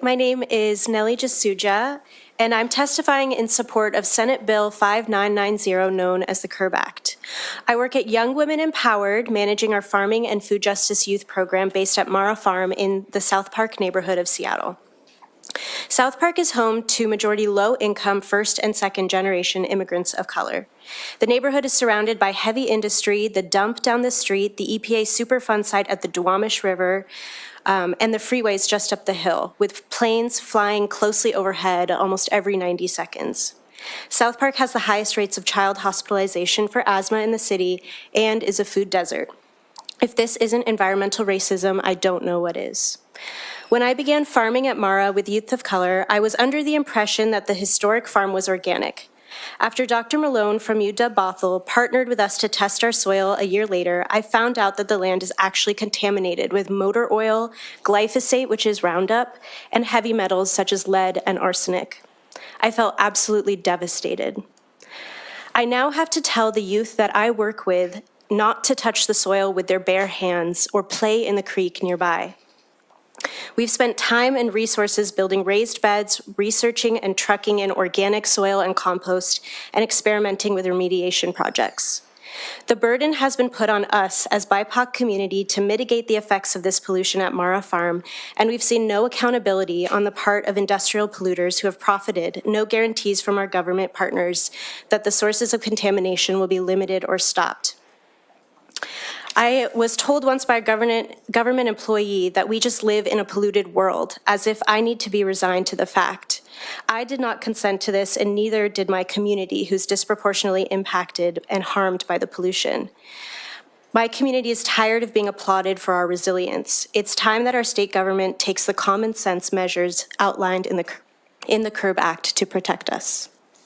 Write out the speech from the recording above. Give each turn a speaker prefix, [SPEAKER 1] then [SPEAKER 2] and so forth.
[SPEAKER 1] My name is Neli, and I'm testifying in support of Senate Bill 5990, known as the CURB Act. I work at Young Women Empowered, managing our farming and food justice youth program based at Mara Farm in the South Park neighborhood of Seattle. South Park is home to majority low-income first and second generation immigrants of color. The neighborhood is surrounded by heavy industry, the dump down the street, the EPA Superfund site at the Duwamish River, and the freeways just up the hill, with planes flying closely overhead almost every 90 seconds. South Park has the highest rates of child hospitalization for asthma in the city and is a food desert. If this isn't environmental racism, I don't know what is. When I began farming at Mara with youth of color, I was under the impression that the historic farm was organic. After Dr. Malone from UW-Bothell partnered with us to test our soil a year later, I found out that the land is actually contaminated with motor oil, glyphosate, which is Roundup, and heavy metals such as lead and arsenic. I felt absolutely devastated. I now have to tell the youth that I work with not to touch the soil with their bare hands or play in the creek nearby. We've spent time and resources building raised beds, researching and trucking in organic soil and compost, and experimenting with remediation projects. The burden has been put on us as BIPOC community to mitigate the effects of this pollution at Mara Farm, and we've seen no accountability on the part of industrial polluters who have profited, no guarantees from our government partners that the sources of contamination will be limited or stopped. I was told once by a government employee that we just live in a polluted world, as if I need to be resigned to the fact. I did not consent to this, and neither did my community, who's disproportionately impacted and harmed by the pollution. My community is tired of being applauded for our resilience. It's time that our state government takes the common sense measures outlined in the CURB Act to protect us.